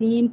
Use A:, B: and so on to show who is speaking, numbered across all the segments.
A: 3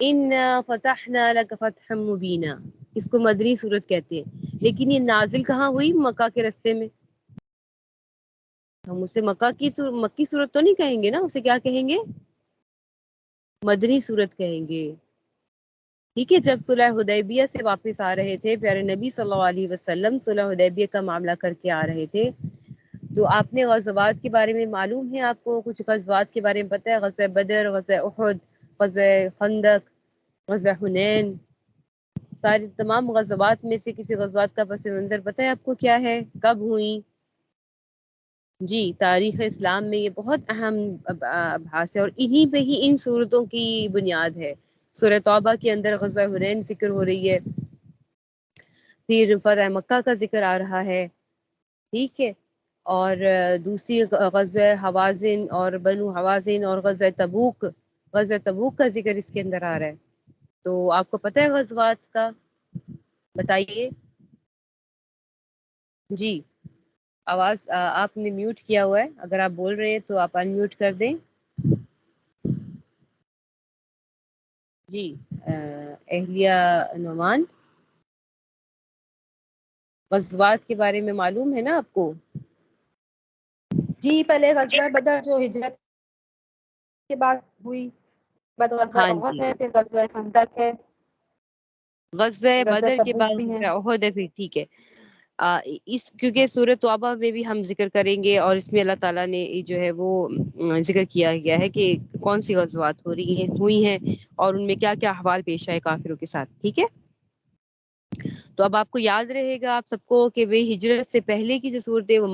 B: اِنَّا فَتَحْنَا لَكَ فَتْحًا مُبِينًا، اس کو مدنی صورت کہتے ہیں، لیکن یہ نازل کہاں ہوئی؟ مکہ کے رستے میں. ہم اسے مکی صورت تو نہیں کہیں گے نا، اسے کیا کہیں گے؟ مدنی صورت کہیں گے. ٹھیک ہے. جب صلح حدیبیہ سے واپس آ رہے تھے پیارے نبی صلی اللہ علیہ وسلم، صلح حدیبیہ کا معاملہ کر کے آ رہے تھے، تو آپ نے غزوات کے بارے میں معلوم ہے، آپ کو کچھ غزوات کے بارے میں پتہ ہے؟ غزوہ بدر، غزوہ احد، غزوہ خندق، غزوہ حنین، ساری تمام غزوات میں سے کسی غزوات کا پس منظر پتہ ہے آپ کو کیا ہے؟ کب ہوئیں؟ جی، تاریخ اسلام میں یہ بہت اہم ابحاث ہے، اور انہی پہ ہی ان صورتوں کی بنیاد ہے. سورہ توبہ کے اندر غزوہ حنین ذکر ہو رہی ہے، پھر فتح مکہ کا ذکر آ رہا ہے. ٹھیک ہے. اور دوسری غزوہ حوازن اور بنو حوازن اور غزوہ تبوک کا ذکر اس کے اندر آ رہا ہے. تو آپ کو پتہ ہے غزوات کا؟ بتائیے. جی، آواز آپ نے میوٹ کیا ہوا ہے، اگر آپ بول رہے ہیں تو آپ ان میوٹ کر دیں. جی، اہلیہ نعمان، غزوات کے بارے میں معلوم ہے نا آپ کو؟
A: جی، پہلے غزوہ بدر جو ہجرت کے بعد ہوئی، بعد غزوہ
B: ہاں
A: احد
B: جی،
A: ہے، پھر غزوہ خندق ہے،
B: غزوہ
A: غزوہ
B: بدر کے
A: تبوک
B: بعد
A: بھی ہے.
B: غزوہ احد ہے. پھر ٹھیک ہے. اس کیونکہ سورہ توبہ میں بھی ہم ذکر کریں گے، اور اس میں اللہ تعالیٰ نے جو ہے وہ ذکر کیا گیا ہے کہ کون سی غزوات ہوئی ہیں اور ان میں کیا کیا احوال پیش آئے کافروں کے ساتھ. ٹھیک ہے. تو اب آپ کو یاد رہے گا آپ سب کو کہ وہ ہجرت سے پہلے کی جو صورتیں وہ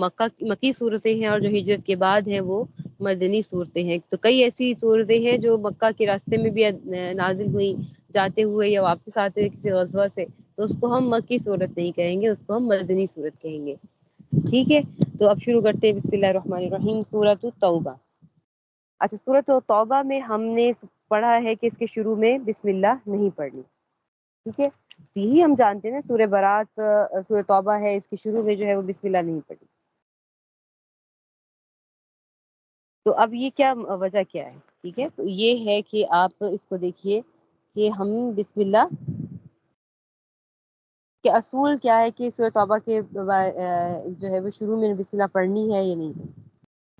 B: مکی صورتیں ہیں، اور جو ہجرت کے بعد ہیں وہ مدنی صورتیں ہیں. تو کئی ایسی صورتیں ہیں جو مکہ کے راستے میں بھی نازل ہوئی، جاتے ہوئے یا واپس آتے ہوئے کسی غزوہ سے، تو اس کو ہم مکی صورت نہیں کہیں گے، اس کو ہم مدنی صورت کہیں گے. ٹھیک ہے. تو اب شروع کرتے ہیں. بسم اللہ الرحمن الرحیم. سورۃ التوبہ. اچھا، سورۃ التوبہ میں ہم نے پڑھا ہے کہ اس کے شروع میں بسم اللہ نہیں پڑھنی. ٹھیک ہے. یہی ہم جانتے ہیں نا، سورہ برات سورہ توبہ ہے، اس کے شروع میں جو ہے وہ بسم اللہ نہیں پڑھی. تو اب یہ کیا وجہ کیا ہے؟ ٹھیک ہے. تو یہ ہے کہ آپ اس کو دیکھیے کہ ہم بسم اللہ کہ اصول کیا ہے کہ سورۃ توبہ کے جو ہے وہ شروع میں بسم اللہ پڑھنی ہے یا نہیں.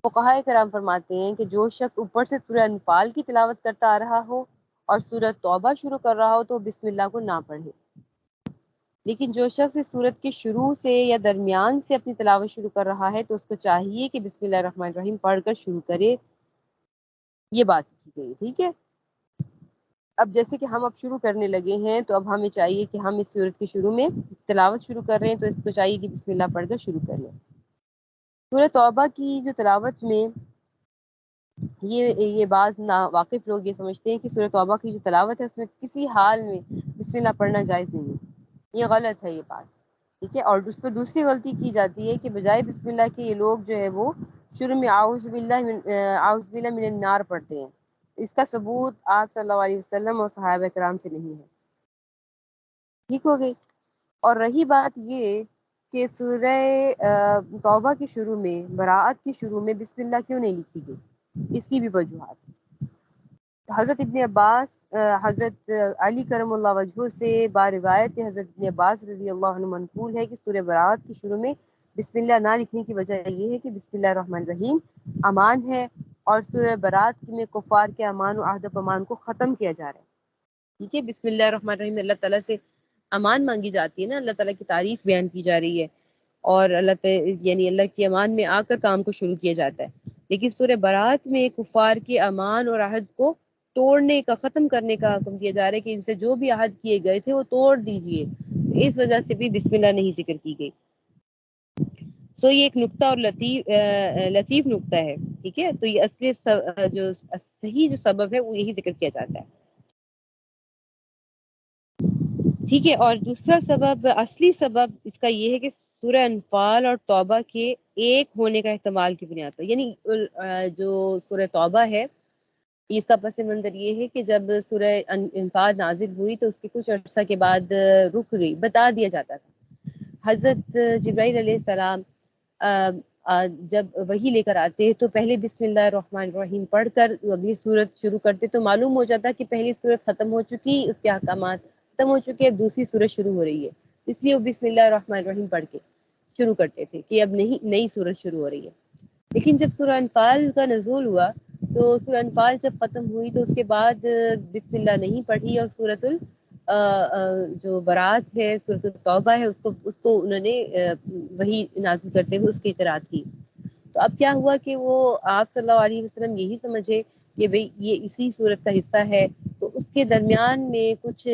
B: فقہائے کرام فرماتے ہیں کہ جو شخص اوپر سے سورہ انفال کی تلاوت کرتا آ رہا ہو اور سورۃ توبہ شروع کر رہا ہو تو بسم اللہ کو نہ پڑھے، لیکن جو شخص اس سورت کے شروع سے یا درمیان سے اپنی تلاوت شروع کر رہا ہے تو اس کو چاہیے کہ بسم اللہ الرحمن الرحیم پڑھ کر شروع کرے. یہ بات کی گئی. ٹھیک ہے. اب جیسے کہ ہم اب شروع کرنے لگے ہیں، تو اب ہمیں چاہیے کہ ہم اس سورت کے شروع میں تلاوت شروع کر رہے ہیں تو اس کو چاہیے کہ بسم اللہ پڑھ کر شروع کر لیں. سورۃ توبہ کی جو تلاوت میں یہ بعض ناواقف لوگ یہ سمجھتے ہیں کہ سورۃ توبہ کی جو تلاوت ہے اس میں کسی حال میں بسم اللہ پڑھنا جائز نہیں ہے. یہ غلط ہے یہ بات. ٹھیک ہے. اور اس پہ دوسری غلطی کی جاتی ہے کہ بجائے بسم اللہ کے یہ لوگ جو ہے وہ شروع میں اعوذ باللہ من النار پڑھتے ہیں. اس کا ثبوت آپ صلی اللہ علیہ وسلم اور صحابہ کرام سے نہیں ہے. ٹھیک ہو گئی. اور رہی بات یہ کہ سورہ توبہ کے شروع میں، براءت کے شروع میں بسم اللہ کیوں نہیں لکھی گئی؟ اس کی بھی وجوہات ہیں. حضرت ابن عباس، حضرت علی کرم اللہ وجہہ سے باروایت حضرت ابن عباس رضی اللہ عنہ منقول ہے کہ سورہ براءت کے شروع میں بسم اللہ نہ لکھنے کی وجہ یہ ہے کہ بسم اللہ الرحمن الرحیم امان ہے، اور سورہ براءت میں کفار کے امان و عہد و پیمان کو ختم کیا جا رہا ہے. ٹھیک ہے. بسم اللہ الرحمن الرحیم اللہ تعالیٰ سے امان مانگی جاتی ہے نا، اللہ تعالیٰ کی تعریف بیان کی جا رہی ہے، اور یعنی اللہ کی امان میں آ کر کام کو شروع کیا جاتا ہے. لیکن سورہ براءت میں کفار کے امان اور عہد کو توڑنے کا، ختم کرنے کا حکم دیا جا رہا ہے کہ ان سے جو بھی عہد کیے گئے تھے وہ توڑ دیجئے. اس وجہ سے بھی بسم اللہ نہیں ذکر کی گئی. یہ ایک نقطہ اور لطیف نقطہ ہے. ٹھیک ہے. تو یہ اصلی جو صحیح جو سبب ہے وہ یہی ذکر کیا جاتا ہے. ٹھیک ہے. اور دوسرا سبب، اصلی سبب اس کا یہ ہے کہ سورہ انفال اور توبہ کے ایک ہونے کا احتمال کی بنیاد پر، یعنی جو سورہ توبہ ہے اس کا پس منظر یہ ہے کہ جب سورہ انفال نازل ہوئی تو اس کے کچھ عرصہ کے بعد رک گئی. بتا دیا جاتا تھا حضرت جبرائیل علیہ السلام جب وہی لے کر آتے تو پہلے بسم اللہ الرحمن الرحیم پڑھ کر اگلی صورت شروع کرتے تو معلوم ہو جاتا کہ پہلی صورت ختم ہو چکی، اس کے احکامات ختم ہو چکے، اب دوسری صورت شروع ہو رہی ہے، اس لیے وہ بسم اللہ الرحمن الرحیم پڑھ کے شروع کرتے تھے کہ اب نئی صورت شروع ہو رہی ہے۔ لیکن جب سورہ انفال کا نزول ہوا تو سورہ انفال جب ختم ہوئی تو اس کے بعد بسم اللہ نہیں پڑھی، اور سورۃ جو برات ہے، سورۃ التوبہ ہے، اس کو انہوں نے وہی نازل کرتے ہوئے اس کی قرات کی۔ تو اب کیا ہوا کہ وہ آپ صلی اللہ علیہ وسلم یہی سمجھے کہ بھئی یہ اسی صورت کا حصہ ہے، تو اس کے درمیان میں کچھ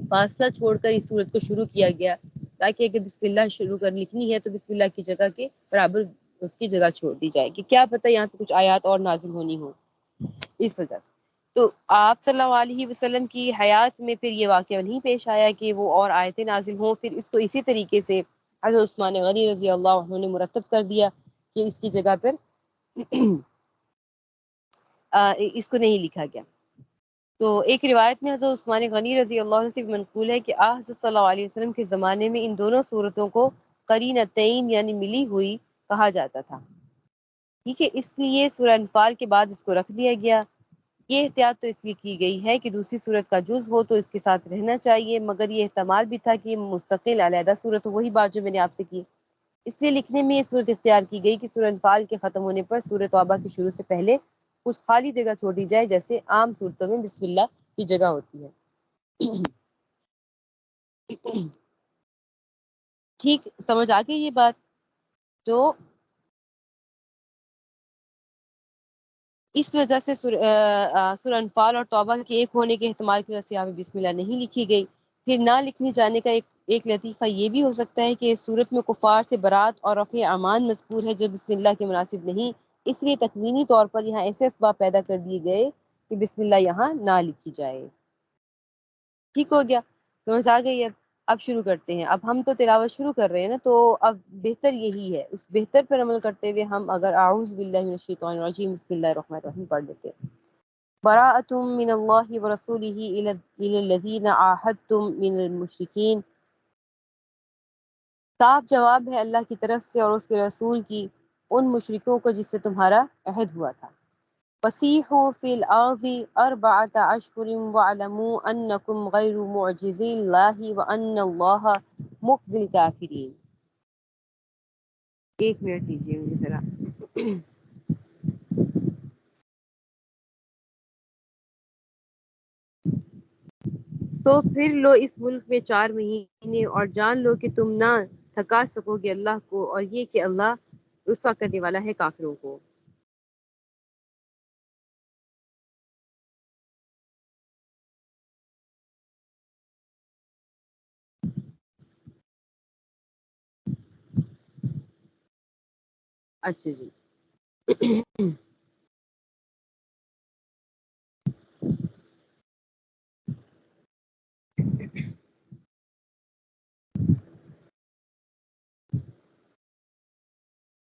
B: فاصلہ چھوڑ کر اس صورت کو شروع کیا گیا، تاکہ اگر بسم اللہ شروع کر لکھنی ہے تو بسم اللہ کی جگہ کے برابر اس کی جگہ چھوڑ دی جائے کہ کیا پتہ یہاں پہ کچھ آیات اور نازل ہونی ہو، اس وجہ سے۔ تو آپ صلی اللہ علیہ وسلم کی حیات میں پھر یہ واقعہ نہیں پیش آیا کہ وہ اور آیتیں نازل ہوں، پھر اس کو اسی طریقے سے حضرت عثمان غنی رضی اللہ عنہ نے مرتب کر دیا کہ اس کی جگہ پر اس کو نہیں لکھا گیا۔ تو ایک روایت میں حضرت عثمان غنی رضی اللہ عنہ سے منقول ہے کہ حضرت صلی اللہ علیہ وسلم کے زمانے میں ان دونوں صورتوں کو قرینتین یعنی ملی ہوئی کہا جاتا تھا، ٹھیک ہے، اس لیے سورہ انفال کے بعد اس کو رکھ دیا گیا۔ یہ احتیاط تو اس لیے کی گئی ہے کہ دوسری صورت کا جز ہو تو اس کے ساتھ رہنا چاہیے، مگر یہ احتمال بھی تھا کہ یہ مستقل علیحدہ صورت ہو، وہی بات جو میں نے آپ سے کی۔ اس لیے لکھنے میں یہ صورت اختیار کی گئی کہ سورہ انفال کے ختم ہونے پر سورہ توبہ کے شروع سے پہلے کچھ خالی جگہ چھوڑ دی جائے، جیسے عام صورتوں میں بسم اللہ کی جگہ ہوتی ہے۔ ٹھیک سمجھ آ گئی یہ بات؟ تو اس وجہ سے سورہ انفال اور توبہ کے ایک ہونے کے احتمال کی وجہ سے یہاں پہ بسم اللہ نہیں لکھی گئی۔ پھر نہ لکھنے جانے کا ایک لطیفہ یہ بھی ہو سکتا ہے کہ اس صورت میں کفار سے برات اور رفع امان مذکور ہے جو بسم اللہ کے مناسب نہیں، اس لیے تکوینی طور پر یہاں ایسے اسباب پیدا کر دیے گئے کہ بسم اللہ یہاں نہ لکھی جائے۔ ٹھیک ہو گیا؟ سمجھ آ گئی؟ اب شروع کرتے ہیں۔ اب ہم تو تلاوت شروع کر رہے ہیں نا، تو اب بہتر یہی ہے، اس بہتر پر عمل کرتے ہوئے ہم اگر اعوذ باللہ من الشیطان الرجیم بسم اللہ الرحمن الرحیم پڑھ لیتے ہیں۔ براءۃ من اللہ ورسولہ الی الذین عاہدتم من المشرکین، صاف جواب ہے اللہ کی طرف سے اور اس کے رسول کی ان مشرکوں کو جس سے تمہارا عہد ہوا تھا۔ فسیحوا فی الارض اربعۃ اشہر واعلموا انکم غیر معجزی اللہ وان اللہ مخزی الکافرین۔ ایک منٹ دیجیے مجھے ذرا۔ سو پھر لو اس ملک میں 4 مہینے اور جان لو کہ تم نہ تھکا سکو گے اللہ کو، اور یہ کہ اللہ رسوا کرنے والا ہے کافروں کو۔ اچھا جی۔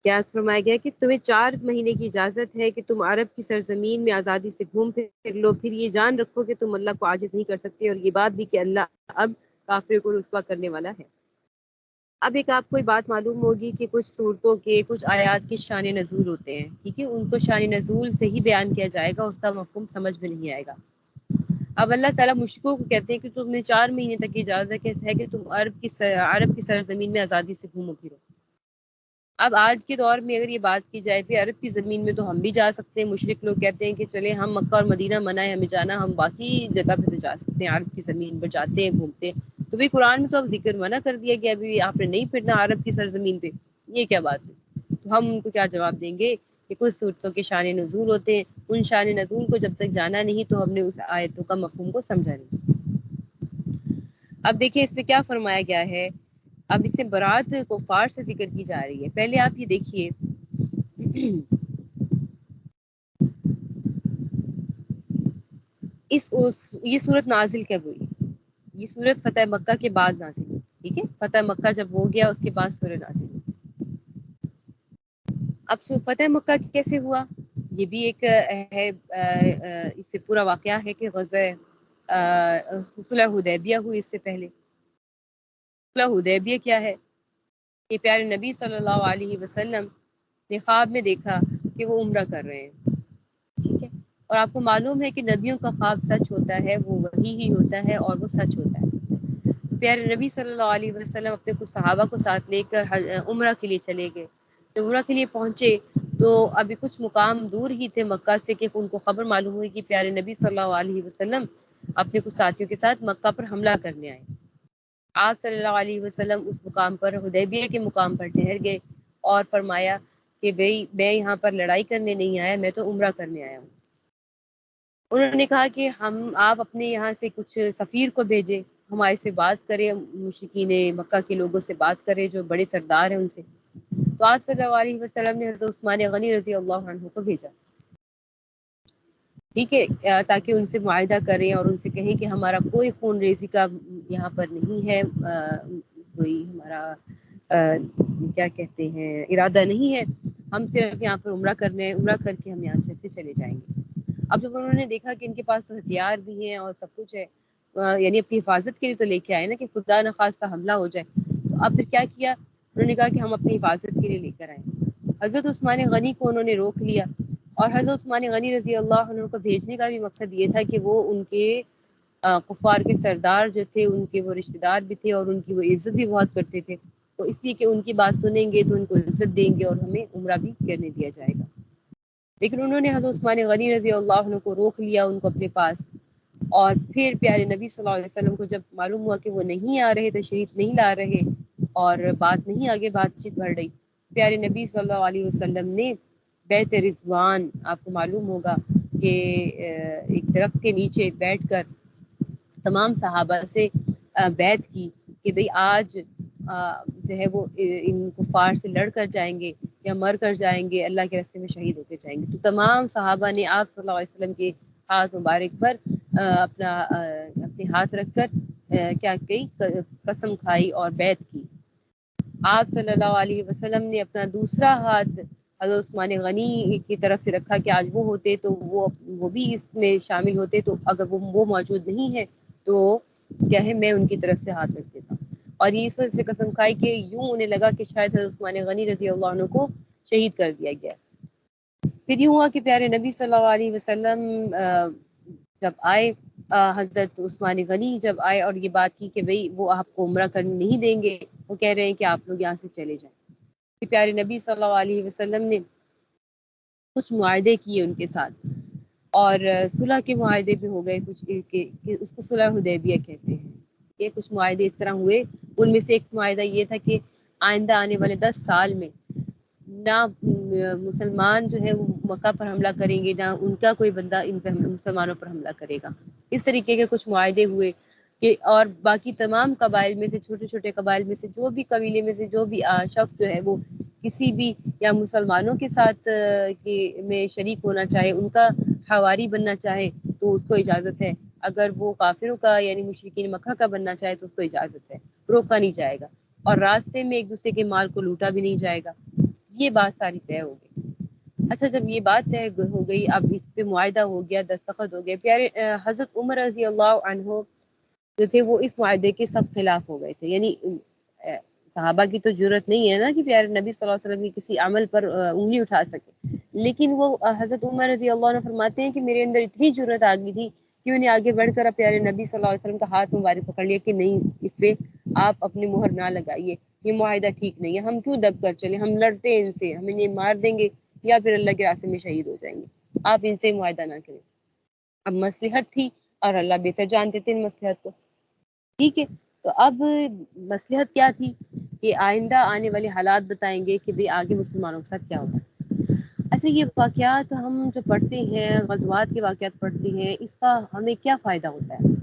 B: کیا فرمایا گیا کہ تمہیں 4 مہینے کی اجازت ہے کہ تم عرب کی سرزمین میں آزادی سے گھوم پھر لو، پھر یہ جان رکھو کہ تم اللہ کو عاجز نہیں کر سکتے، اور یہ بات بھی کہ اللہ اب کافر کو رسوا کرنے والا ہے۔ اب ایک آپ کو بات معلوم ہوگی کہ کچھ صورتوں کے کچھ آیات کے شان نزول ہوتے ہیں، ٹھیک ہے، ان کو شان نزول سے ہی بیان کیا جائے گا، اس کا مفہوم سمجھ میں نہیں آئے گا۔ اب اللہ تعالیٰ مشرکوں کو کہتے ہیں کہ تمہیں 4 مہینے تک کی اجازت ہے کہ تم عرب کی سرزمین میں آزادی سے گھومو پھرو۔ اب آج کے دور میں اگر یہ بات کی جائے کہ عرب کی زمین میں تو ہم بھی جا سکتے ہیں، مشرک لوگ کہتے ہیں کہ چلے ہم مکہ اور مدینہ منع ہے ہمیں جانا، ہم باقی جگہ پہ تو جا سکتے ہیں، عرب کی زمین پر جاتے ہیں گھومتے ہیں، تو بھی قرآن میں تو اب ذکر منع کر دیا گیا ابھی آپ نے نہیں پھرنا عرب کی سرزمین پہ، یہ کیا بات ہے؟ تو ہم ان کو کیا جواب دیں گے کہ کچھ صورتوں کے شان نزول ہوتے ہیں، ان شان نزول کو جب تک جانا نہیں تو ہم نے اس آیتوں کا مفہوم کو سمجھا نہیں۔ اب دیکھیں اس میں کیا فرمایا گیا ہے، اب اس سے برات کفار سے ذکر کی جا رہی ہے۔ پہلے آپ یہ دیکھیے یہ صورت نازل کب ہوئی؟ یہ صورت فتح مکہ کے بعد نازل ہوئی، ٹھیک ہے، فتح مکہ جب ہو گیا اس کے بعد سورہ نازل ہوئی۔ اب فتح مکہ کیسے ہوا؟ یہ بھی ایک ہے، اس سے پورا واقعہ ہے کہ غزوہ صلح حدیبیہ ہوئی اس سے پہلے۔ صلح حدیبیہ کیا ہے؟ کہ پیارے نبی صلی اللہ علیہ وسلم نے خواب میں دیکھا کہ وہ عمرہ کر رہے ہیں، ٹھیک ہے، اور آپ کو معلوم ہے کہ نبیوں کا خواب سچ ہوتا ہے، وہ وحی ہی ہوتا ہے اور وہ سچ ہوتا ہے۔ پیارے نبی صلی اللہ علیہ وسلم اپنے کچھ صحابہ کو ساتھ لے کر عمرہ کے لیے چلے گئے۔ جب عمرہ کے لیے پہنچے تو ابھی کچھ مقام دور ہی تھے مکہ سے کہ ان کو خبر معلوم ہوئی کہ پیارے نبی صلی اللہ علیہ وسلم اپنے کچھ ساتھیوں کے ساتھ مکہ پر حملہ کرنے آئے۔ آپ صلی اللہ علیہ وسلم اس مقام پر، حدیبیہ کے مقام پر ٹھہر گئے اور فرمایا کہ بھئی میں یہاں پر لڑائی کرنے نہیں آیا، میں تو عمرہ کرنے آیا ہوں۔ انہوں نے کہا کہ آپ اپنے یہاں سے کچھ سفیر کو بھیجیں، ہمارے سے بات کریں، مشرکین مکہ کے لوگوں سے بات کریں جو بڑے سردار ہیں ان سے۔ تو آپ صلی اللہ علیہ وسلم نے حضرت عثمان غنی رضی اللہ عنہ کو بھیجا، ٹھیک ہے، تاکہ ان سے معاہدہ کریں اور ان سے کہیں کہ ہمارا کوئی خون ریزی کا یہاں پر نہیں ہے، کوئی ہمارا کیا کہتے ہیں ارادہ نہیں ہے، ہم صرف یہاں پر عمرہ کرنے ہیں، عمرہ کر کے ہم یہاں سے چلے جائیں گے۔ اب جب انہوں نے دیکھا کہ ان کے پاس تو ہتھیار بھی ہیں اور سب کچھ ہے، یعنی اپنی حفاظت کے لیے تو لے کے آئے نا کہ خدا نخواستہ حملہ ہو جائے، تو اب پھر کیا کیا، انہوں نے کہا کہ ہم اپنی حفاظت کے لیے لے کر آئیں۔ حضرت عثمان غنی کو انہوں نے روک لیا، اور حضرت عثمان غنی رضی اللہ عنہ کو بھیجنے کا بھی مقصد یہ تھا کہ وہ ان کے کفار کے سردار جو تھے ان کے وہ رشتہ دار بھی تھے اور ان کی وہ عزت بھی بہت کرتے تھے، تو اس لیے کہ ان کی بات سنیں گے تو ان کو عزت دیں گے اور ہمیں عمرہ بھی کرنے دیا جائے گا۔ لیکن انہوں نے حضرت عثمان غنی رضی اللہ عنہ کو روک لیا ان کو اپنے پاس، اور پھر پیارے نبی صلی اللہ علیہ وسلم کو جب معلوم ہوا کہ وہ نہیں آ رہے، تشریف نہیں لا رہے اور بات نہیں آگے بات چیت بڑھ رہی، پیارے نبی صلی اللہ علیہ وسلم نے بیت رضوان، آپ کو معلوم ہوگا کہ ایک درخت کے نیچے بیٹھ کر تمام صحابہ سے بیعت کی کہ بھئی آج جو ہے وہ ان کفار سے لڑ کر جائیں گے یا مر کر جائیں گے، اللہ کے راستے میں شہید ہو کے جائیں گے۔ تو تمام صحابہ نے آپ صلی اللہ علیہ وسلم کے ہاتھ مبارک پر اپنے ہاتھ رکھ کر کیا کی، قسم کھائی اور بیعت کی۔ آپ صلی اللہ علیہ وسلم نے اپنا دوسرا ہاتھ حضرت عثمان غنی کی طرف سے رکھا کہ آج وہ ہوتے تو وہ بھی اس میں شامل ہوتے، تو اگر وہ موجود نہیں ہے تو کیا ہے میں ان کی طرف سے ہاتھ رکھ دیتا، اور یہ اس وجہ سے قسم کھائی کہ یوں انہیں لگا کہ شاید حضرت عثمان غنی رضی اللہ عنہ کو شہید کر دیا گیا۔ پھر یوں ہوا کہ پیارے نبی صلی اللہ علیہ وسلم جب آئے، حضرت عثمان غنی جب آئے اور یہ بات کی کہ بھئی وہ آپ کو عمرہ کرنے نہیں دیں گے، وہ کہہ رہے ہیں کہ آپ لوگ یہاں سے چلے جائیں، کہ پیارے نبی صلی اللہ علیہ وسلم نے کچھ معاہدے کیے ان کے ساتھ، اور صلح کے معاہدے بھی ہو گئے کچھ کہ اس کو صلح حدیبیہ کہتے ہیں۔ یہ کچھ معاہدے اس طرح ہوئے، ان میں سے ایک معاہدہ یہ تھا کہ آئندہ آنے والے 10 سال میں نہ مسلمان جو ہے وہ مکہ پر حملہ کریں گے، نہ ان کا کوئی بندہ ان پر مسلمانوں پر حملہ کرے گا۔ اس طریقے کے کچھ معاہدے ہوئے کہ اور باقی تمام قبائل میں سے، چھوٹے چھوٹے قبائل میں سے جو بھی قبیلے میں سے جو بھی شخص جو ہے وہ کسی بھی یا مسلمانوں کے ساتھ میں شریک ہونا چاہے، ان کا حواری بننا چاہے تو اس کو اجازت ہے، اگر وہ کافروں کا یعنی مشرکین مکہ کا بننا چاہے تو اس کو اجازت ہے، روکا نہیں جائے گا، اور راستے میں ایک دوسرے کے مال کو لوٹا بھی نہیں جائے گا۔ یہ بات ساری طے ہو گئی۔ اچھا، جب یہ بات طے ہو گئی، اب اس پہ معاہدہ ہو گیا، دستخط ہو گئے، پیارے حضرت عمر رضی اللہ عنہ جو تھے وہ اس معاہدے کے سب خلاف ہو گئے تھے، یعنی صحابہ کی تو جرت نہیں ہے نا کہ پیارے نبی صلی اللہ علیہ وسلم کی کسی عمل پر انگلی اٹھا سکے، لیکن وہ حضرت عمر رضی اللہ عنہ فرماتے ہیں کہ میرے اندر اتنی جرت آ گئی تھی کہ میں نے آگے بڑھ کر پیارے نبی صلی اللہ علیہ وسلم کا ہاتھ مبارک پکڑ لیا کہ نہیں، اس پہ آپ اپنی مہر نہ لگائیے، یہ معاہدہ ٹھیک نہیں ہے، ہم کیوں دب کر چلے، ہم لڑتے ہیں ان سے، ہمیں یہ مار دیں گے یا پھر اللہ کے راستے میں شہید ہو جائیں گے، آپ ان سے معاہدہ نہ کریں۔ اب مصلحت تھی اور اللہ بہتر جانتے تھے ان مصلحت کو، ٹھیک ہے، تو اب مصلحت کیا تھی کہ آئندہ آنے والے حالات بتائیں گے کہ بھئی آگے مسلمانوں کے ساتھ کیا ہوگا۔ اچھا، یہ واقعات ہم جو پڑھتے ہیں، غزوات کے واقعات پڑھتے ہیں، اس کا ہمیں کیا فائدہ ہوتا ہے،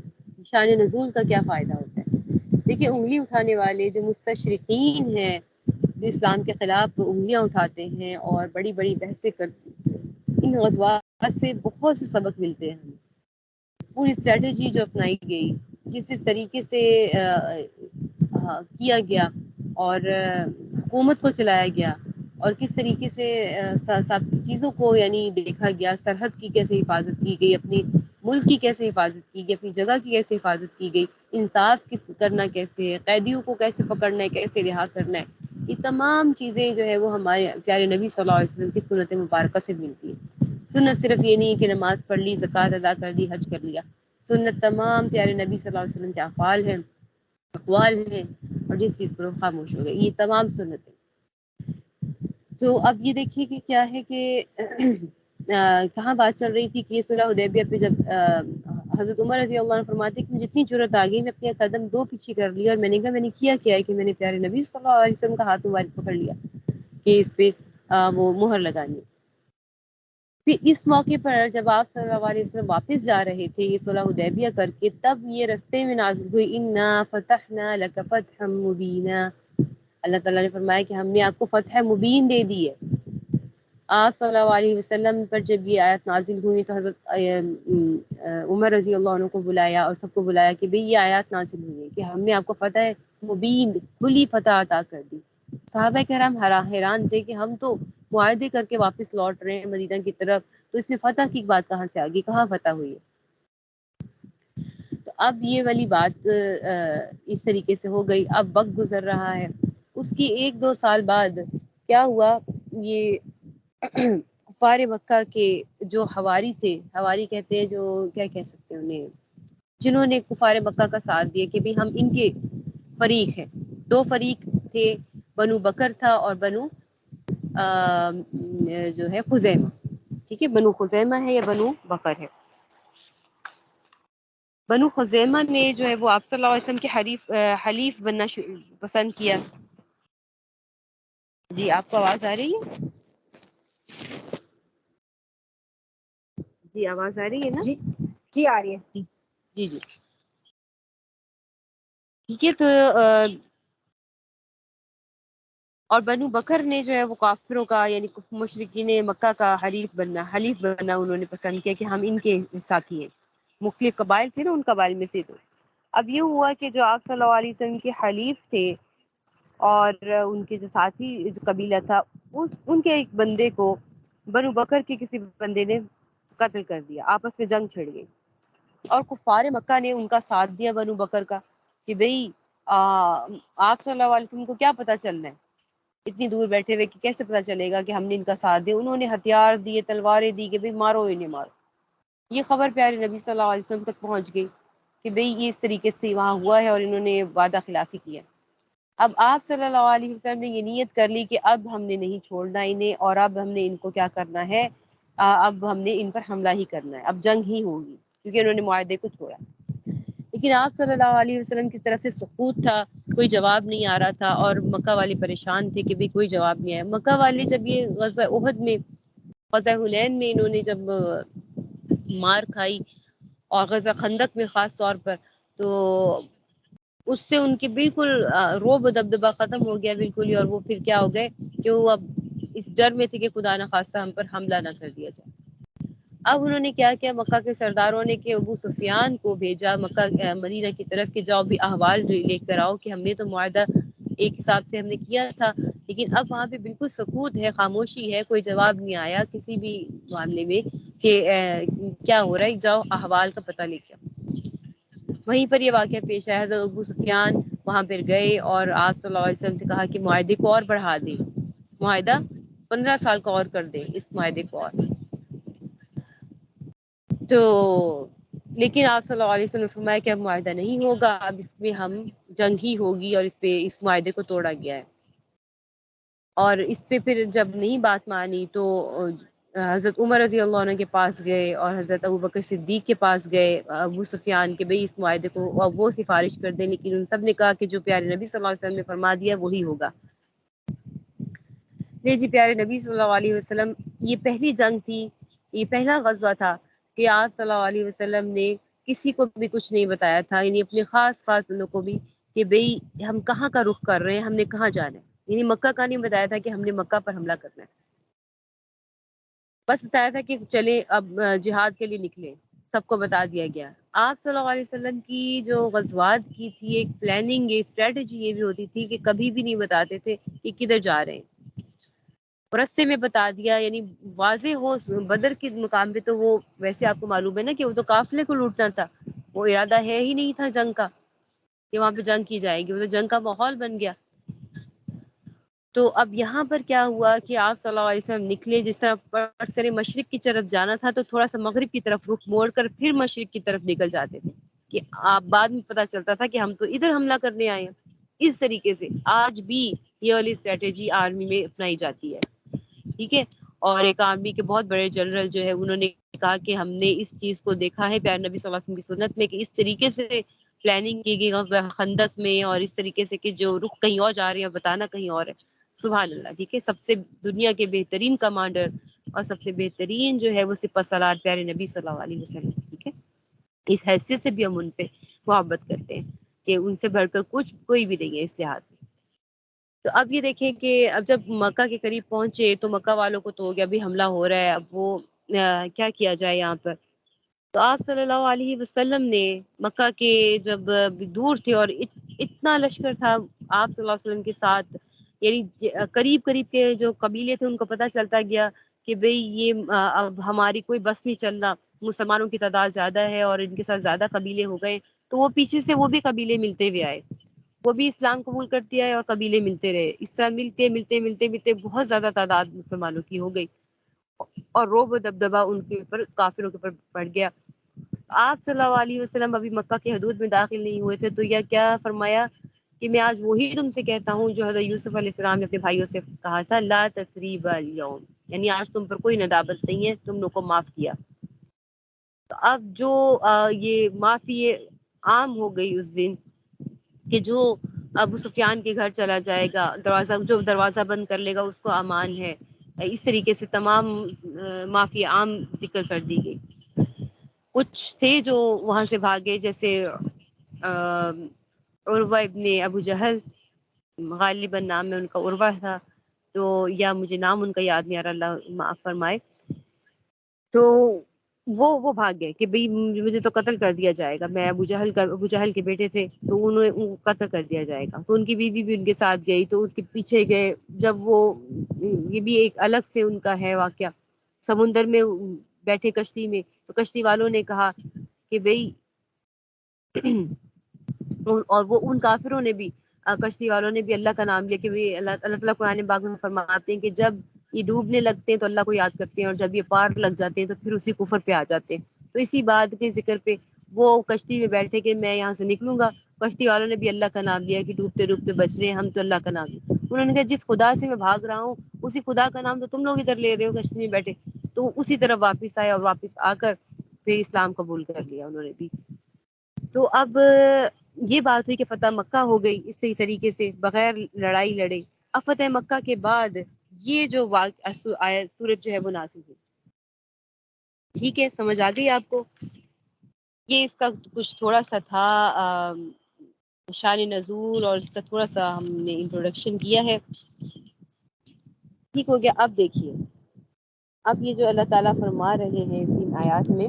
B: شان نزول کا کیا فائدہ ہوتا ہے؟ دیکھیں، انگلی اٹھانے والے جو مستشرقین ہیں، جو اسلام کے خلاف انگلیاں اٹھاتے ہیں اور بڑی بڑی بحثیں کرتے ہیں، ان غزوات سے بہت سے سبق ملتے ہیں ہمیں۔ پوری اسٹریٹجی جو اپنائی گئی، جس طریقے سے کیا گیا اور حکومت کو چلایا گیا، اور کس طریقے سے سب چیزوں کو یعنی دیکھا گیا، سرحد کی کیسے حفاظت کی گئی، اپنی ملک کی کیسے حفاظت کی گئی، اپنی جگہ کی کیسے حفاظت کی گئی، انصاف کرنا کیسے ہے، قیدیوں کو کیسے پکڑنا ہے، کیسے رہا کرنا ہے، یہ تمام چیزیں جو ہے وہ ہمارے پیارے نبی صلی اللہ علیہ وسلم کی سنت مبارکہ سے ملتی ہیں۔ سنت صرف یہ نہیں ہے کہ نماز پڑھ لی، زکوٰۃ ادا کر دی، حج کر لیا۔ سنت تمام پیارے نبی صلی اللہ علیہ وسلم کے افعال ہیں، اقوال ہیں، اور جس چیز پر وہ خاموش ہو گئے، یہ تمام سنتیں۔ تو اب یہ دیکھیے کہ کیا ہے کہ کہاں بات چل رہی تھی کہ صلح حدیبیہ پہ جب حضرت عمر رضی اللہ عنہ فرماتے ہیں کہ جتنی جرت آ گئی میں اپنے قدم 2 پیچھے کر لیا، اور میں نے کہا میں نے کیا ہے کہ میں نے پیارے نبی صلی اللہ علیہ وسلم کا ہاتھ مبارک پکڑ لیا کہ اس پہ وہ مہر لگانی۔ پھر اس موقع پر جب آپ صلی اللہ علیہ وسلم واپس جا رہے تھے یہ صلح حدیبیہ کر کے، تب یہ رستے میں نازل ہوئی انا فتحنا لک فتحا مبینا۔ اللہ تعالیٰ نے فرمایا کہ ہم نے آپ کو فتح مبین دے دی ہے۔ آپ صلی اللہ علیہ وسلم پر جب یہ آیت نازل ہوئی تو حضرت عمر رضی اللہ عنہ کو بلایا اور سب کو بلایا کہ بھئی یہ آیات نازل ہوئی ہے کہ ہم نے آپ کو فتح مبین، کھلی فتح عطا کر دی۔ صحابہ کرام حیران تھے کہ ہم تو معاہدے کر کے واپس لوٹ رہے ہیں مدینہ کی طرف، تو اس میں فتح کی بات کہاں سے آ گئی، کہاں فتح ہوئی ہے؟ تو اب یہ والی بات اس طریقے سے ہو گئی۔ اب وقت گزر رہا ہے، اس کی 1-2 سال بعد کیا ہوا، یہ کفار مکہ کے جو حواری تھے، حواری کہتے ہیں جو کیا کہہ سکتے ہیں انہیں، جنہوں نے کفار مکہ کا ساتھ دیا کہ بھی ہم ان کے فریق ہیں۔ 2 فریق تھے، بنو بکر تھا اور بنو جو ہے خزیمہ، ٹھیک ہے، بنو خزیمہ ہے یا بنو بکر ہے۔ بنو خزیمہ نے جو ہے وہ آپ صلی اللہ علیہ وسلم کے حلیف بننا پسند کیا۔ جی آپ کو آواز آ رہی ہے؟ جی آواز آ رہی ہے نا؟
A: جی جی آ رہی ہے۔
B: جی جی ٹھیک ہے۔ تو اور بنو بکر نے جو ہے وہ کافروں کا یعنی مشرکین مکہ کا حلیف بننا انہوں نے پسند کیا کہ ہم ان کے ساتھی ہیں۔ مختلف قبائل تھے نا، ان قبائل میں سے تو اب یہ ہوا کہ جو آپ صلی اللہ علیہ وسلم کے حلیف تھے اور ان کے جو ساتھی جو قبیلہ تھا، ان کے ایک بندے کو بنو بکر کے کسی بندے نے قتل کر دیا، آپس میں جنگ چھڑ گئی، اور کفار مکہ نے ان کا ساتھ دیا بنو بکر کا کہ بھئی آپ صلی اللہ علیہ وسلم کو کیا پتہ چلنا ہے اتنی دور بیٹھے ہوئے کہ کیسے پتہ چلے گا کہ ہم نے ان کا ساتھ دیا۔ انہوں نے ہتھیار دیے، تلواریں دی کہ بھئی مارو انہیں مارو۔ یہ خبر پیارے نبی صلی اللہ علیہ وسلم تک پہنچ گئی کہ بھئی یہ اس طریقے سے وہاں ہوا ہے اور انہوں نے وعدہ خلافی کیا۔ اب آپ صلی اللہ علیہ وسلم نے یہ نیت کر لی کہ اب ہم نے نہیں چھوڑنا انہیں، اور اب ہم نے ان کو کیا کرنا ہے، اب ہم نے ان پر حملہ ہی کرنا ہے، اب جنگ ہی ہوگی، کیونکہ انہوں نے معاہدے کو چھوڑا۔ لیکن آپ صلی اللہ علیہ وسلم کی طرف سے سکوت تھا، کوئی جواب نہیں آ رہا تھا، اور مکہ والے پریشان تھے کہ بھی کوئی جواب نہیں آیا۔ مکہ والے جب یہ غزوہ احد میں، غزوہ حنین میں انہوں نے جب مار کھائی، اور غزوہ خندق میں خاص طور پر، تو اس سے ان کے بالکل رعب و دبدبہ ختم ہو گیا بالکل ہی، اور وہ پھر کیا ہو گئے کہ وہ اب اس ڈر میں تھے کہ خدا نخواستہ ہم پر حملہ نہ کر دیا جائے۔ اب انہوں نے کیا کیا، مکہ کے سرداروں نے کہ ابو سفیان کو بھیجا مکہ مدینہ کی طرف کہ جاؤ بھی احوال لے کر آؤ کہ ہم نے تو معاہدہ ایک حساب سے ہم نے کیا تھا، لیکن اب وہاں پہ بالکل سکوت ہے، خاموشی ہے، کوئی جواب نہیں آیا کسی بھی معاملے میں کہ کیا ہو رہا ہے، جاؤ احوال کا پتہ لے کے۔ وہیں پر یہ واقعہ پیش آیا، حضرت ابو سفیان وہاں پر گئے اور آپ صلی اللہ علیہ وسلم سے کہا کہ معاہدے کو اور بڑھا دیں، معاہدہ 15 سال کا اور کر دیں اس معاہدے کو اور۔ تو لیکن آپ صلی اللہ علیہ وسلم نے فرمایا کہ اب معاہدہ نہیں ہوگا، اب اس میں ہم جنگ ہی ہوگی، اور اس معاہدے کو توڑا گیا ہے۔ اور اس پہ پھر جب نہیں بات مانی تو حضرت عمر رضی اللہ عنہ کے پاس گئے اور حضرت ابوبکر صدیق کے پاس گئے ابو سفیان کے، بھئی اس معاہدے کو وہ سفارش کر دیں، لیکن ان سب نے کہا کہ جو پیارے نبی صلی اللہ علیہ وسلم نے فرما دیا وہی ہوگا۔ جی پیارے نبی صلی اللہ علیہ وسلم، یہ پہلی جنگ تھی، یہ پہلا غزوہ تھا کہ آپ صلی اللہ علیہ وسلم نے کسی کو بھی کچھ نہیں بتایا تھا، یعنی اپنے خاص بندوں کو بھی کہ بھئی ہم کہاں کا رخ کر رہے ہیں، ہم نے کہاں جانا ہے، یعنی مکہ کا نہیں بتایا تھا کہ ہم نے مکہ پر حملہ کرنا ہے، بس بتایا تھا کہ چلیں اب جہاد کے لیے نکلیں، سب کو بتا دیا گیا۔ آپ صلی اللہ علیہ وسلم کی جو غزوات کی تھی ایک پلاننگ، ایک اسٹریٹجی یہ بھی ہوتی تھی کہ کبھی بھی نہیں بتاتے تھے کہ کدھر جا رہے ہیں، رستے میں بتا دیا، یعنی واضح ہو۔ بدر کے مقام پہ تو وہ ویسے آپ کو معلوم ہے نا کہ وہ تو قافلے کو لوٹنا تھا، وہ ارادہ ہے ہی نہیں تھا جنگ کا کہ وہاں پہ جنگ کی جائے گی، وہ تو جنگ کا ماحول بن گیا۔ تو اب یہاں پر کیا ہوا کہ آپ صلی اللہ علیہ وسلم نکلے، جس طرح فرض کریں مشرق کی طرف جانا تھا تو تھوڑا سا مغرب کی طرف رخ موڑ کر پھر مشرق کی طرف نکل جاتے تھے، کہ آپ بعد میں پتہ چلتا تھا کہ ہم تو ادھر حملہ کرنے آئے ہیں۔ اس طریقے سے آج بھی یہ والی اسٹریٹجی آرمی میں اپنائی جاتی ہے، ٹھیک ہے۔ اور ایک آرمی کے بہت بڑے جنرل جو ہے انہوں نے کہا کہ ہم نے اس چیز کو دیکھا ہے پیارے نبی صلی اللہ علیہ وسلم کی سنت میں کہ اس طریقے سے پلاننگ کی گئی خندق میں، اور اس طریقے سے کہ جو رخ کہیں اور جا رہے ہیں اور بتانا کہیں اور ہے۔ سبحان اللہ، ٹھیک ہے۔ سب سے دنیا کے بہترین کمانڈر اور سب سے بہترین جو ہے وہ سپہ سالار پیارے نبی صلی اللہ علیہ وسلم، ٹھیک ہے۔ اس حیثیت سے بھی ہم ان سے محبت کرتے ہیں کہ ان سے بڑھ کر کچھ کوئی بھی نہیں ہے اس لحاظ سے۔ تو اب یہ دیکھیں کہ اب جب مکہ کے قریب پہنچے تو مکہ والوں کو تو ہو گیا ابھی حملہ ہو رہا ہے، اب وہ کیا کیا جائے یہاں پر۔ تو آپ صلی اللہ علیہ وسلم نے مکہ کے جب دور تھے اور اتنا لشکر تھا آپ صلی اللہ علیہ وسلم کے ساتھ، یعنی قریب قریب کے جو قبیلے تھے ان کو پتہ چلتا گیا کہ بھئی یہ اب ہماری کوئی بس نہیں چل رہا، مسلمانوں کی تعداد زیادہ ہے اور ان کے ساتھ زیادہ قبیلے ہو گئے، تو وہ پیچھے سے وہ بھی قبیلے ملتے ہوئے آئے، وہ بھی اسلام قبول کرتے آئے اور قبیلے ملتے رہے۔ اس طرح ملتے ملتے ملتے ملتے بہت زیادہ تعداد مسلمانوں کی ہو گئی اور روب و دبدبہ ان کے اوپر کافروں کے اوپر پڑ گیا۔ آپ صلی اللہ علیہ وسلم ابھی مکہ کے حدود میں داخل نہیں ہوئے تھے تو یہ کیا فرمایا کہ میں آج وہی تم سے کہتا ہوں جو حضرت یوسف علیہ السلام نے اپنے بھائیوں سے کہا تھا، لا تثریب اليوم، یعنی آج تم پر کوئی ندامت نہیں ہے، تم لوگ کو معاف کیا۔ تو اب جو یہ معافی عام ہو گئی اس دن کہ جو ابو سفیان کے گھر چلا جائے گا، جو دروازہ بند کر لے گا اس کو امان ہے، اس طریقے سے تمام معافی عام ذکر کر دی گئی۔ کچھ تھے جو وہاں سے بھاگے، جیسے عروہ ابن ابو جہل، غالباً نام میں ان کا عروہ تھا، تو یا مجھے نام ان کا یاد نہیں آ رہا، اللہ معاف فرمائے، تو وہ بھاگ گئے کہ بھئی مجھے تو قتل کر دیا جائے گا، میں ابو جہل کے بیٹے تھے تو انہیں قتل کر دیا جائے گا۔ تو ان کی بیوی بھی ان کے ساتھ گئی تو اس کے پیچھے گئے، جب وہ یہ بھی ایک الگ سے ان کا ہے واقعہ، سمندر میں بیٹھے کشتی میں تو کشتی والوں نے کہا کہ بھئی اور وہ ان کافروں نے بھی، کشتی والوں نے بھی اللہ کا نام لیا کہ اللہ تعالیٰ قرآن پاک میں فرماتے ہیں کہ جب یہ ڈوبنے لگتے ہیں تو اللہ کو یاد کرتے ہیں اور جب یہ پار لگ جاتے ہیں تو پھر اسی کفر پہ آ جاتے ہیں۔ تو اسی بات کے ذکر پہ وہ کشتی میں بیٹھے کہ میں یہاں سے نکلوں گا، کشتی والوں نے بھی اللہ کا نام لیا کہ ڈوبتے ڈوبتے بچ رہے ہیں ہم تو اللہ کا نام لیا۔ انہوں نے کہا جس خدا سے میں بھاگ رہا ہوں اسی خدا کا نام تو تم لوگ ادھر لے رہے ہو کشتی میں بیٹھے، تو اسی طرف واپس آئے اور واپس آ کر پھر اسلام قبول کر لیا انہوں نے بھی۔ تو اب یہ بات ہوئی کہ فتح مکہ ہو گئی اسی طریقے سے بغیر لڑائی لڑے۔ اب فتح مکہ کے بعد یہ جو سورت جو ہے وہ نازل ہوئی، ٹھیک ہے، سمجھ آ گئی آپ کو؟ یہ اس کا کچھ تھوڑا سا تھا شان نزول اور اس کا تھوڑا سا ہم نے انٹروڈکشن کیا ہے، ٹھیک ہو گیا۔ اب دیکھیے اب یہ جو اللہ تعالیٰ فرما رہے ہیں اس ان آیات میں،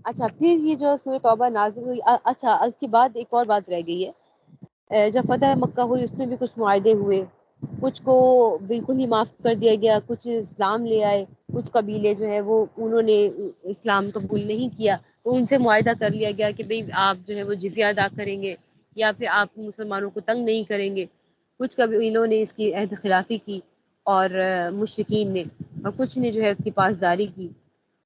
B: اچھا پھر یہ جو سورۃ توبہ نازل ہوئی، اچھا اس کے بعد ایک اور بات رہ گئی ہے، جب فتح مکہ ہوئی اس میں بھی کچھ معاہدے ہوئے، کچھ کو بالکل ہی معاف کر دیا گیا، کچھ اسلام لے آئے، کچھ قبیلے جو ہے وہ انہوں نے اسلام قبول نہیں کیا تو ان سے معاہدہ کر لیا گیا کہ بھئی آپ جو ہے وہ جزیہ ادا کریں گے یا پھر آپ مسلمانوں کو تنگ نہیں کریں گے۔ کچھ قبیلوں نے اس کی عہد خلافی کی اور مشرکین نے، اور کچھ نے جو ہے اس کی پاسداری کی،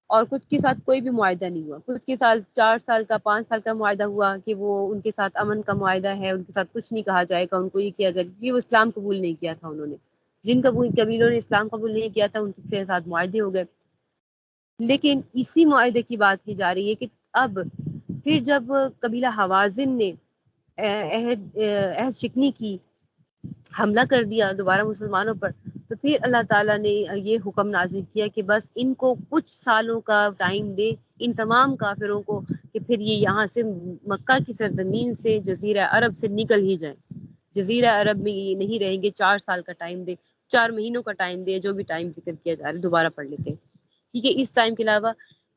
B: اور کچھ کے ساتھ کوئی بھی معاہدہ نہیں ہوا۔ کچھ کے ساتھ 4 سال کا 5 سال کا معاہدہ ہوا کہ وہ ان کے ساتھ امن کا معاہدہ ہے، ان کے ساتھ کچھ نہیں کہا جائے گا، ان کو یہ کیا جائے گا، کیونکہ وہ اسلام قبول نہیں کیا تھا انہوں نے۔ جن قبیلوں نے اسلام قبول نہیں کیا تھا ان کے ساتھ معاہدے ہو گئے۔ لیکن اسی معاہدے کی بات کی جا رہی ہے کہ اب پھر جب قبیلہ حوازن نے عہد شکنی کی، حملہ کر دیا دوبارہ مسلمانوں پر، تو پھر اللہ تعالیٰ نے یہ حکم نازل کیا کہ بس ان کو کچھ سالوں کا ٹائم دے، ان تمام کافروں کو، کہ پھر یہ یہاں سے مکہ کی سرزمین سے جزیرہ عرب سے نکل ہی جائیں، جزیرہ عرب میں یہ نہیں رہیں گے۔ 4 سال کا ٹائم دے، 4 مہینوں کا ٹائم دے، جو بھی ٹائم ذکر کیا جا رہا ہے دوبارہ پڑھ لیتے ہیں، ٹھیک ہے۔ اس ٹائم کے علاوہ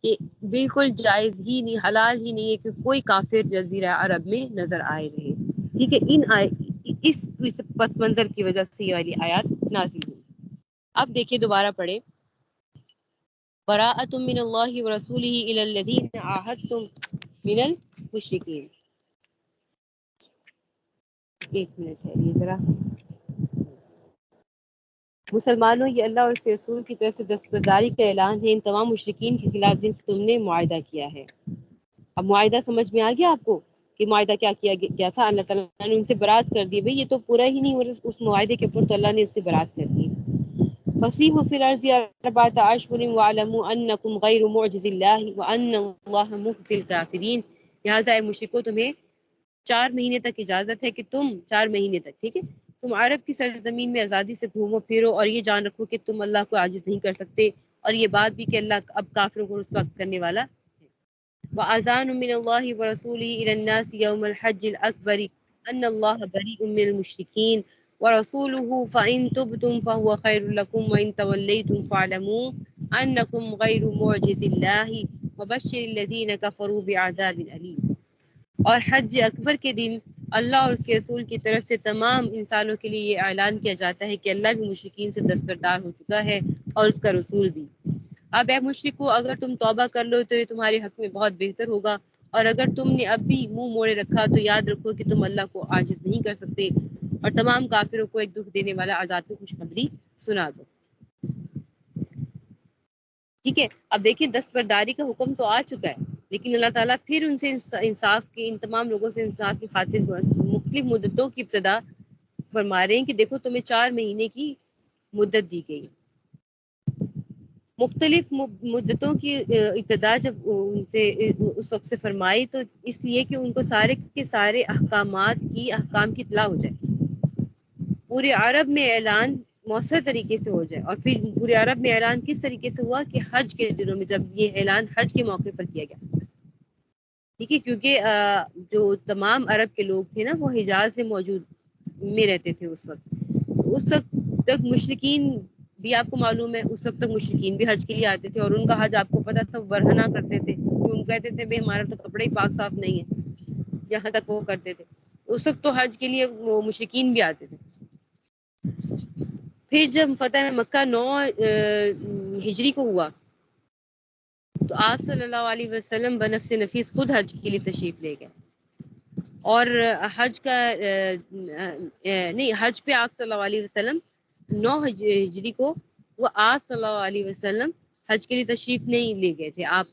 B: کہ بالکل جائز ہی نہیں، حلال ہی نہیں ہے کہ کوئی کافر جزیرہ عرب میں نظر آئے رہے، ٹھیک ہے۔ اس پس منظر کی وجہ سے یہ والی آیات نازل ہوئی۔ اب دیکھیے دوبارہ پڑھیں، براءۃ من اللہ ورسولہ الی الذین عاہدتم من المشرکین. ایک منٹ ہے یہ ذرا. مسلمانوں، یہ اللہ اور اس کے رسول کی طرف سے دستبرداری کا اعلان ہے ان تمام مشرکین کے خلاف جن سے تم نے معاہدہ کیا ہے. اب معاہدہ سمجھ میں آ گیا آپ کو کہ معاہدہ کیا کیا گیا تھا؟ اللہ تعالیٰ نے ان سے برات کر دی. بھئی یہ تو پورا ہی نہیں ہو رہا اس معاہدے کے اوپر، تو اللہ نے ان سے برات کر دی. فَسِیحُوا فِی الْأَرْضِ أَرْبَعَةَ أَشْهُرٍ وَاعْلَمُوا أَنَّکُمْ غَیْرُ مُعْجِزِی اللَّہِ وَأَنَّ اللَّهَ مُخْزِی الْکَافِرِینَ. لہٰذا اے مشرکو، تمہیں 4 مہینے تک اجازت ہے کہ تم 4 مہینے تک، ٹھیک ہے، تم عرب کی سرزمین میں آزادی سے گھومو پھرو، اور یہ جان رکھو کہ تم اللہ کو عاجز نہیں کر سکتے، اور یہ بات بھی کہ اللہ اب کافروں کو رسوا کرنے والا. وَأَذَانٌ مِّنَ اللَّهِ وَرَسُولِهِ إِلَى النَّاسِ يَوْمَ الْحَجِّ الْأَكْبَرِ أَنَّ اللَّهَ بَرِيءٌ مِّنَ الْمُشْرِكِينَ وَرَسُولُهُ فَإِن تُبْتُمْ فَهُوَ خَيْرٌ لَّكُمْ وَإِن تَوَلَّيْتُمْ فَاعْلَمُوا أَنَّكُمْ غَيْرُ مُعْجِزِي اللَّهِ وَبَشِّرِ الَّذِينَ كَفَرُوا بِعَذَابٍ أَلِيمٍ. اور حج اکبر کے دن اللہ اور اس کے رسول کی طرف سے تمام انسانوں کے لیے یہ اعلان کیا جاتا ہے کہ اللہ بھی مشرکین سے دستبردار ہو چکا ہے اور اس کا رسول بھی. اب اے مشرکو، اگر تم توبہ کر لو تو یہ تمہارے حق میں بہت بہتر ہوگا، اور اگر تم نے اب بھی منہ موڑے رکھا تو یاد رکھو کہ تم اللہ کو عاجز نہیں کر سکتے، اور تمام کافروں کو ایک دکھ دینے والا عذاب کی خوشخبری سنا دو. ٹھیک ہے، اب دیکھیں دستبرداری کا حکم تو آ چکا ہے، لیکن اللہ تعالیٰ پھر ان سے انصاف کی، ان تمام لوگوں سے انصاف کی خاطر مختلف مدتوں کی ابتدا فرما رہے ہیں کہ دیکھو تمہیں 4 مہینے کی مدت دی گئی. مختلف مدتوں کی ابتدا جب ان سے اس وقت سے فرمائی تو اس لیے کہ ان کو سارے کے سارے احکام کی اطلاع ہو جائے، پورے عرب میں اعلان مؤثر طریقے سے ہو جائے. اور پھر پورے عرب میں اعلان کس طریقے سے ہوا کہ حج کے دنوں میں، جب یہ اعلان حج کے موقع پر کیا گیا. ٹھیک ہے، کیونکہ جو تمام عرب کے لوگ تھے نا وہ حجاز میں رہتے تھے اس وقت تک مشرکین بھی، آپ کو معلوم ہے اس وقت تک مشرکین بھی حج کے لیے آتے تھے، اور ان کا حج آپ کو پتہ تھا برہنہ کرتے تھے. ان کہتے تھے بھائی ہمارا تو کپڑے ہی پاک صاف نہیں ہے، یہاں تک وہ کرتے تھے. اس وقت تو حج کے لیے وہ مشرکین بھی آتے تھے. پھر جب فتح مکہ 9 ہجری کو ہوا تو آپ صلی اللہ علیہ وسلم بنفس نفیس خود حج کے لیے تشریف لے گئے. اور حج پہ آپ صلی اللہ علیہ وسلم 9 ہجری کو وہ آپ صلی اللہ علیہ وسلم حج کے لیے تشریف نہیں لے گئے تھے. آپ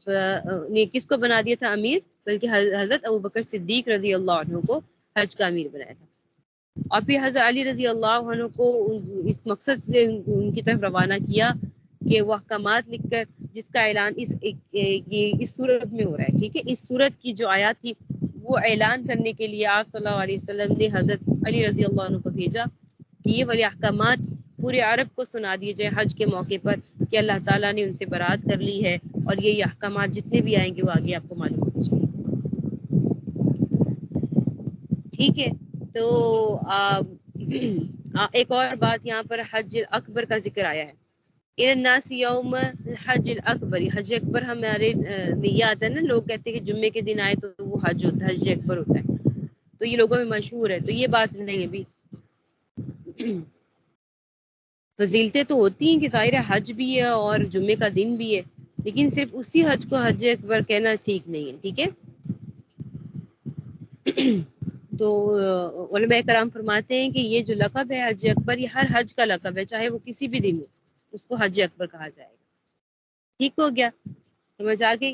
B: نے کس کو بنا دیا تھا امیر؟ بلکہ حضرت ابوبکر صدیق رضی اللہ عنہ کو حج کا امیر بنایا تھا. اور پھر حضرت علی رضی اللہ عنہ کو اس مقصد سے ان کی طرف روانہ کیا کہ وہ احکامات لکھ کر، جس کا اعلان اس صورت میں ہو رہا ہے، ٹھیک ہے، اس صورت کی جو آیات تھی وہ اعلان کرنے کے لیے آپ صلی اللہ علیہ وسلم نے حضرت علی رضی اللہ عنہ کو بھیجا کہ یہ والی احکامات پورے عرب کو سنا دیے جائے حج کے موقع پر کہ اللہ تعالیٰ نے ان سے برات کر لی ہے، اور یہ احکامات جتنے بھی آئیں گے وہ آگے آپ کو معلوم ہو جائیں. ٹھیک ہے، تو ایک اور بات یہاں پر حج اکبر کا ذکر آیا ہے. الناس یوم حج الاکبر، حج اکبر ہمارے میں یہ آتا ہے نا، لوگ کہتے ہیں کہ جمعے کے دن آئے تو وہ حج ہوتا ہے، حج اکبر ہوتا ہے، تو یہ لوگوں میں مشہور ہے. تو یہ بات نہیں ہے بھی، فضیلتیں تو ہوتی ہیں کہ ظاہر حج بھی ہے اور جمعے کا دن بھی ہے، لیکن صرف اسی حج کو حج اکبر کہنا ٹھیک نہیں ہے. ٹھیک ہے، تو علماء کرام فرماتے ہیں کہ یہ جو لقب ہے حج اکبر، یہ ہر حج کا لقب ہے، چاہے وہ کسی بھی دن ہو اس کو حج اکبر کہا جائے گا. ٹھیک ہو گیا، سمجھ آ گئی.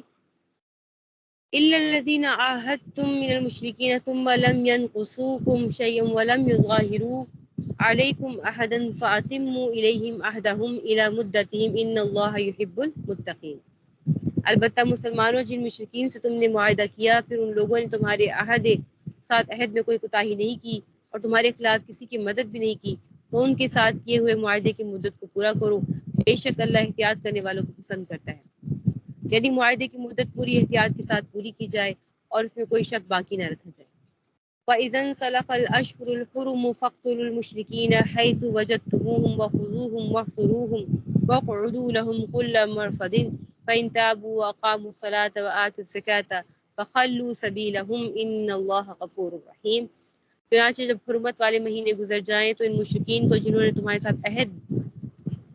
B: إِلَّا الَّذِينَ عَاهَدتُّم مِّنَ الْمُشْرِكِينَ ثُمَّ لَمْ يَنقُصُوكُمْ شَيْئًا وَلَمْ يُظَاهِرُوا عَلَيْكُمْ أَحَدًا فَأَتِمُّوا إِلَيْهِمْ عَهْدَهُمْ إِلَى مُدَّتِهِمْ إِنَّ اللَّهَ يُحِبُّ الْمُتَّقِينَ. البتہ مسلمانوں، جن مشرکین سے تم نے معاہدہ کیا پھر ان لوگوں نے تمہارے ساتھ عہد میں کوئی کوتاہی نہیں کی اور تمہارے خلاف کسی کی مدد بھی نہیں کی، تو ان کے ساتھ کیے ہوئے معاہدے کی مدت کو پورا کرو، بے شک اللہ احتیاط کرنے والوں کو پسند کرتا ہے. یعنی معاہدے کی مدت پوری احتیاط کے ساتھ پوری کی جائے اور اس میں کوئی شک باقی نہ رکھا جائے. وَإِذَا انْسَلَخَ الْأَشْهُرُ الْحُرُمُ فَاقْتُلُوا الْمُشْرِكِينَ حَيْثُ وَجَدتُّمُوهُمْ وَخُذُوهُمْ وَاحْصُرُوهُمْ وَاقْعُدُوا لَهُمْ كُلَّ مَرْصَدٍ فَإِنْ تَابُوا وَأَقَامُوا الصَّلَاةَ وَآتُوا الزَّكَاةَ فَخَلُّوا سَبِيلَهُمْ إِنَّ اللَّهَ غَفُورٌ رَحِيمٌ. چنانچہ جب حرمت والے مہینے گزر جائیں تو ان مشرکین کو جنہوں نے تمہارے ساتھ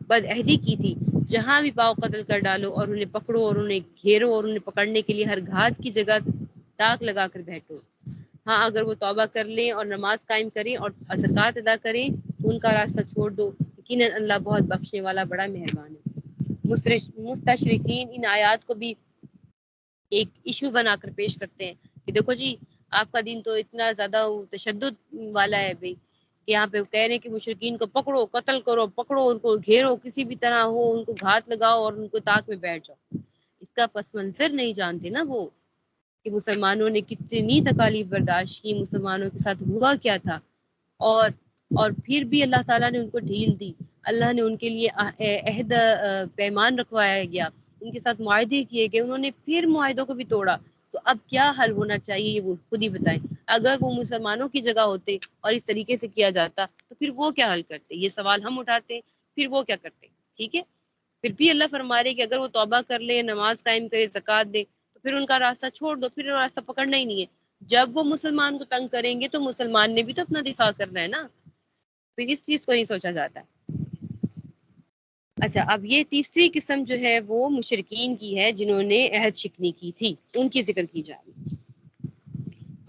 B: بدعہدی کی تھی جہاں بھی پاؤ قتل کر ڈالو اور انہیں پکڑو اور انہیں گھیرو اور انہیں پکڑنے کے لیے ہر گھات کی جگہ تاک لگا کر بیٹھو۔ ہاں اگر وہ توبہ کر لیں اور نماز قائم کریں اور زکوٰۃ ادا کریں تو ان کا راستہ چھوڑ دو، یقیناً اللہ بہت بخشنے والا بڑا مہربان ہے۔ مستشرقین ان آیات کو بھی ایک ایشو بنا کر پیش کرتے ہیں کہ دیکھو جی آپ کا دین تو اتنا زیادہ تشدد والا ہے بھائی، کہ یہاں پہ کہہ رہے ہیں کہ مشرکین کو پکڑو، قتل کرو، پکڑو ان کو، گھیرو کسی بھی طرح ہو، ان کو گھات لگاؤ اور ان کو تاک میں بیٹھ جاؤ۔ اس کا پس منظر نہیں جانتے نا وہ، کہ مسلمانوں نے کتنی تکالیف برداشت کی، مسلمانوں کے ساتھ ہوا کیا تھا، اور پھر بھی اللہ تعالیٰ نے ان کو ڈھیل دی، اللہ نے ان کے لیے عہد پیمان رکھوایا گیا، ان کے ساتھ معاہدے کیے گئے، انہوں نے پھر معاہدوں کو بھی توڑا۔ تو اب کیا حل ہونا چاہیے یہ وہ خود ہی بتائیں۔ اگر وہ مسلمانوں کی جگہ ہوتے اور اس طریقے سے کیا جاتا تو پھر وہ کیا حل کرتے؟ یہ سوال ہم اٹھاتے ہیں، پھر وہ کیا کرتے؟ ٹھیک ہے، پھر بھی اللہ فرما رہے کہ اگر وہ توبہ کر لے، نماز قائم کرے، زکوٰۃ دے تو پھر ان کا راستہ چھوڑ دو، پھر راستہ پکڑنا ہی نہیں ہے۔ جب وہ مسلمان کو تنگ کریں گے تو مسلمان نے بھی تو اپنا دفاع کرنا ہے نا، پھر اس چیز کو نہیں سوچا جاتا۔ اچھا، اب یہ تیسری قسم جو ہے وہ مشرکین کی ہے جنہوں نے عہد شکنی کی تھی، ان کی ذکر کی جائے۔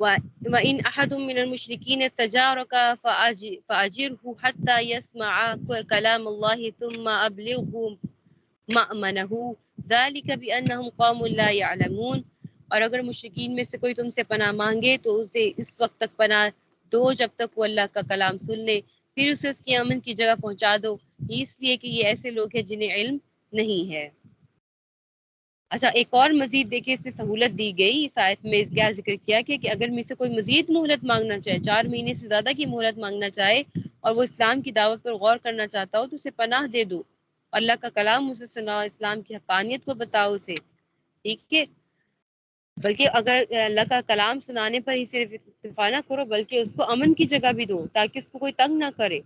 B: وَإِنْ أَحَدٌ مِّنَ الْمُشْرِكِينَ اسْتَجَارَكَ فَأَجِرْهُ حَتَّى يَسْمَعَ كَلَامَ اللَّهِ ثُمَّ أَبْلِغْهُ مَأْمَنَهُ ذَلِكَ بِأَنَّهُمْ قَوْمٌ لَا يَعْلَمُونَ۔ اور اگر مشرکین میں سے کوئی تم سے پناہ مانگے تو اسے اس وقت تک پناہ دو جب تک وہ اللہ کا کلام سن لے، پھر اسے اس کی امن کی جگہ پہنچا دو، اس لیے کہ یہ ایسے لوگ ہیں جنہیں علم نہیں ہے۔ اچھا، ایک اور مزید دیکھیں اس میں سہولت دی گئی اس آیت میں، کیا ذکر کیا کہ اگر مجھ سے کوئی مزید مہلت مانگنا چاہے، 4 مہینے سے زیادہ کی مہلت مانگنا چاہے اور وہ اسلام کی دعوت پر غور کرنا چاہتا ہو تو اسے پناہ دے دو، اللہ کا کلام اسے سناؤ، اسلام کی حقانیت کو بتاؤ اسے، ٹھیک ہے۔ بلکہ اگر اللہ کا کلام سنانے پر ہی صرف اکتفا نہ کرو بلکہ اس کو امن کی جگہ بھی دو تاکہ اس کو کوئی تنگ نہ کرے،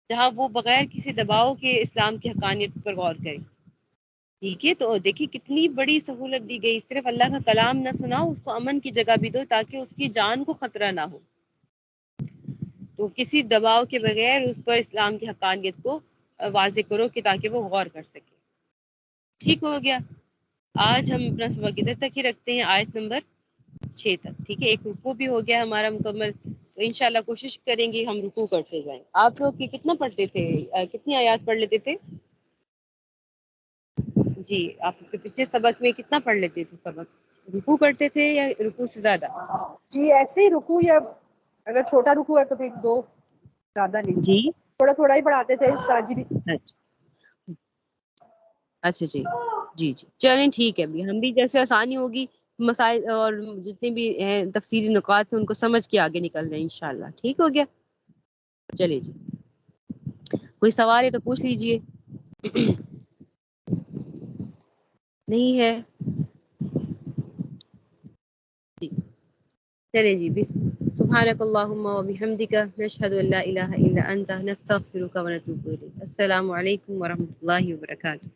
B: جہاں وہ بغیر کسی دباؤ کے اسلام کی حقانیت پر غور کرے، ٹھیک ہے۔ تو دیکھیے کتنی بڑی سہولت دی گئی، صرف اللہ کا کلام نہ سناؤ، اس کو امن کی جگہ بھی دو تاکہ اس کی جان کو خطرہ نہ ہو، تو کسی دباؤ کے بغیر اس پر اسلام کی حقانیت کو واضح کرو کہ تاکہ وہ غور کر سکے۔ ٹھیک ہو گیا، آج ہم اپنا سبق ادھر تک ہی رکھتے ہیں، آیت نمبر 6 تک، ٹھیک ہے۔ ایک رکوع بھی ہو گیا ہمارا مکمل، تو انشاءاللہ کوشش کریں گے ہم رکوع کرتے جائیں۔ آپ لوگ کتنا پڑھتے تھے، کتنی آیات پڑھ لیتے تھے؟ جی، آپ کے پچھلے سبق میں کتنا پڑھ لیتے تھے سبق؟ رکوع کرتے تھے یا رکوع سے زیادہ؟
A: جی ایسے ہی رکوع، یا اگر چھوٹا رکوع ہے تو پھر 2، زیادہ نہیں،
B: جی
A: تھوڑا تھوڑا ہی پڑھاتے تھے استاد جی بھی۔
B: اچھا جی جی جی، چلیں ٹھیک ہے، ہم بھی جیسے آسانی ہوگی مسائل اور جتنے بھی ہیں تفصیلی نکات ہیں ان کو سمجھ کے آگے نکل رہے ہیں انشاءاللہ۔ ٹھیک ہو گیا، چلیے جی، کوئی سوال ہے تو پوچھ لیجئے۔ نہیں ہے جی، چلیں جی، سبحانک اللہم و بحمدک نشہد ان لا الہ الا انت نستغفرک و نتوب الیک۔ السلام علیکم ورحمۃ اللہ وبرکاتہ۔